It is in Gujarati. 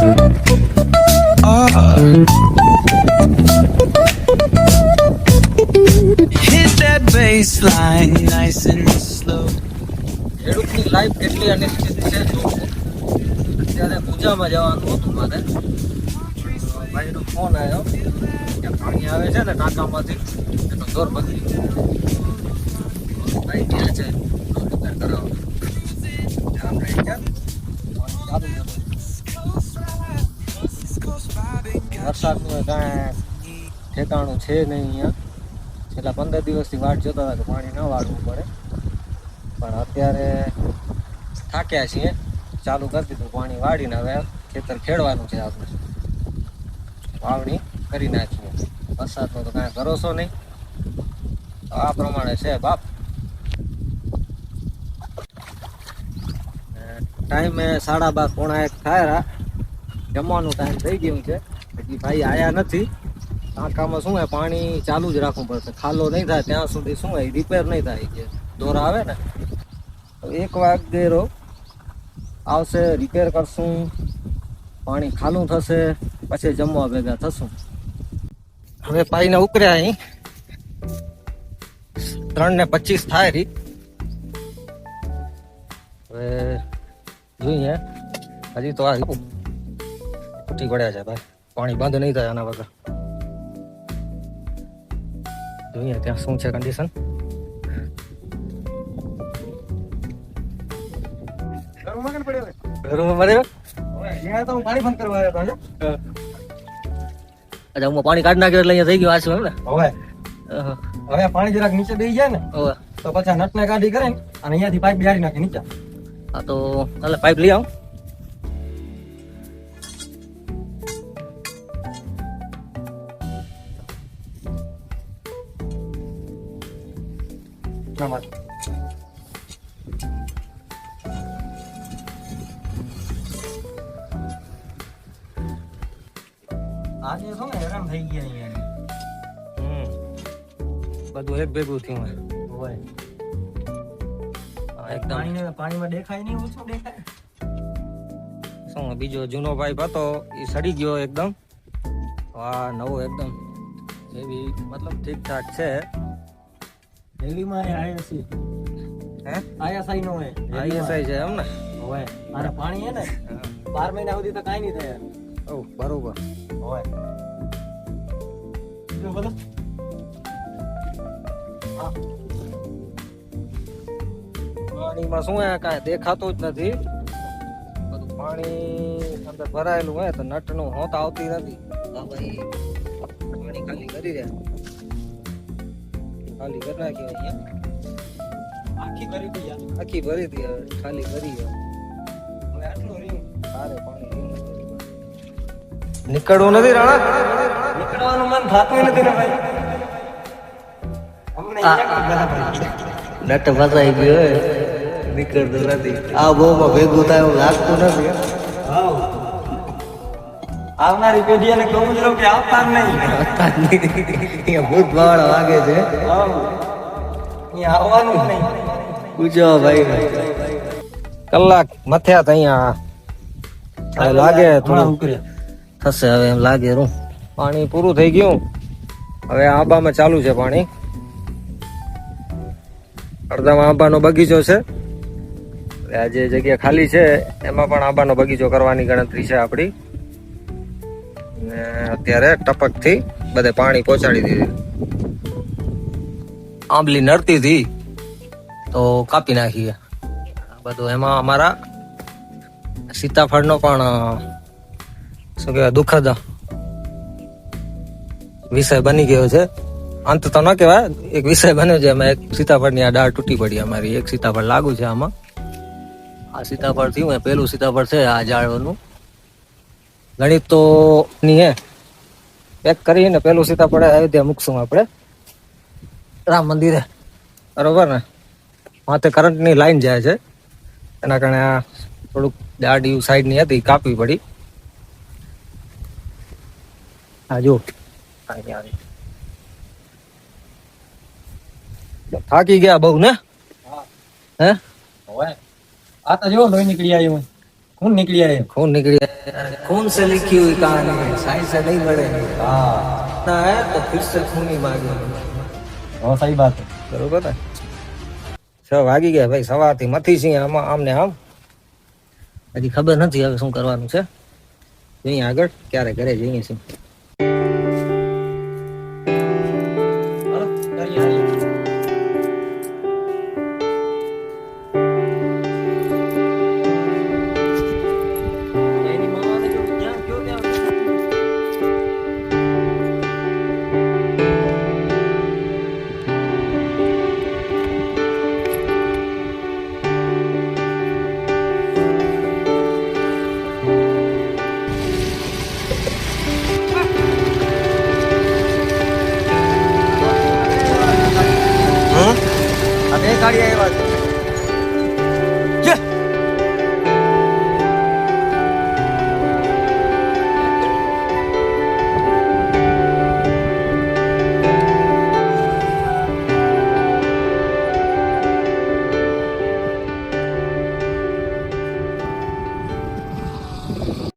Hit that baseline nice and slow. ખેડૂતની લાઈફ કેટલી અનિશ્ચિત છે જો અત્યારે પૂજામાં જવાનું હતું મારે ભાઈનો ફોન આવ્યો કે પાણી આવે છે ને ટાંકામાંથી એનો દોર બગડી ગયો ભાઈ ક્યાં છે રિપેર કરાવો આપણે વરસાદનું કાંઈ ઠેકાણું છે નહીં અહીંયા છેલ્લા 15 દિવસથી વાટ જોતા હતા કે પાણી ન વાળવું પડે પણ અત્યારે થાક્યા છીએ ચાલુ કરી દીધું પાણી વાળીને હવે ખેતર ખેડવાનું છે આપણે વાવણી કરી નાખીએ વરસાદનો તો કાંઈ ભરોસો નહીં તો આ પ્રમાણે છે બાપ ટાઈમે 12:30 પોણા 1 થાય જમવાનું ટાઈમ થઈ ગયું છે હજી ભાઈ આયા નથી ટાંકામાં શું હોય પાણી ચાલુ જ રાખવું પડશે ખાલો નહીં થાય ત્યાં સુધી શું હોય રિપેર નહીં થાય કે દોરા આવે ને તો 1 વાગ્યે આવશે રિપેર કરશું પાણી ખાલું થશે પછી જમવા ભેગા થશું હવે પાઈને ઉકર્યા અહીં 3:25 થાય રહી હવે જોઈએ હજી તો આ તૂટી પડ્યા છે ભાઈ પાણી બંધ નહીં થાય આના વગર જોઈએ ત્યાં શું છે કન્ડિશન પાણી કાઢી નાખ્યું એટલે અહીંયા થઈ ગયું આછું એમ ને હવે પાણી જરાક નીચે બેસી જાય ને તો પછી નટ ને કાઢી કરે ને અને અહીંયાથી પાઇપ બિહારી નાખે નીચે હા તો કાલે પાઇપ લઈ આવું આજે શું ને હેરાન થઈ ગયા અહીંયા બધું એક ભેગું થયું હોય એકદમ પાણીમાં દેખાય નહીં ઓછું દેખાય શું બીજો જૂનો પાઇપ હતો એ સડી ગયો એકદમ આ નવો એકદમ એવી મતલબ ઠીક ઠાક છે દિલ્હીમાં આઈએસઆઈ હે આઈએસઆઈ નો હે આઈએસઆઈ છે એમ ને હોય અને પાણી હે ને 12 મહિના સુધી તો કાઈ નહીં થાય ઓ બરોબર હોય જો બોલો પાણીમાં શું હે કાંઈ દેખાતું જ નથી બધું પાણી અંદર ભરાયેલું હોય તો નટ નું હોત આવતી નથી હા ભાઈ પાણી ખાલી કરી રહ્યા ખાલી કરી નાખી અહીંયા આખી ભરી દી ખાલી કરી હવે આટલું રહ્યું સારે પાણી નીકળવું નથી રાણા નીકળવાનું મન થતું નથી ને ભાઈ અમને નટ ફસાઈ ગયો નીકળતું નથી આ બહુમાં ભેગું થાય એવું લાગતું નથી આવનારી પેઢીને કહું જ રહું કે આવતા નહીં ભૂત વાળા વાગે છે આવવાનું જ નહીં પૂછો ભાઈ કલાક મથ્યા અહીંયા લાગે થોડું થશે હવે એમ લાગે રૂ પાણી પૂરું થઈ ગયું હવે આંબામાં ચાલુ છે પાણી અડધામાં આંબાનો બગીચો છે આ જે જગ્યા ખાલી છે એમાં પણ આંબાનો બગીચો કરવાની ગણતરી છે આપણી ને અત્યારે ટપક થી બધે પાણી પહોંચાડી દીધી આંબલી નડતી હતી તો કાપી નાખીએ બધું એમાં અમારા સીતાફળનો પણ શું કહેવાય દુઃખદ વિષય બની ગયો છે અંત તો ન કહેવાય એક વિષય બન્યો છે એમાં એક સીતાફળની આ ડાળ તૂટી પડી અમારી એક સીતાફળ લાગુ છે આમાં આ સીતાફળ થયું પેલું સીતાફળ છે આ ઝાડનું ગણિત તો ની હે પેક કરીને પેલું સીતાફળ અયોધ્યા મૂકશું આપણે રામ મંદિરે બરોબર ને માથે કરંટની લાઈન જાય છે એના કારણે આ થોડુંક દાડી સાઈડની હતી કાપવી પડી હા જો થાકી ગયા બહુ ને હે આ તો જો લોહી નીકળી આવ્યું खून निकली है खून निकली है। खून से लिखी हुई कहानी है, साइंस से नहीं लड़ेंगे। हाँ ना है तो फिर से खून ही मांगे। बहुत सही बात है બરોબર ને 6 વાગી ગયા ભાઈ, સવારથી મથી છીએ આમ ને આમ. હજી ખબર નથી હવે શું કરવાનું છે. જોઈએ આગળ ક્યારે ઘરે જઈએ છીએ.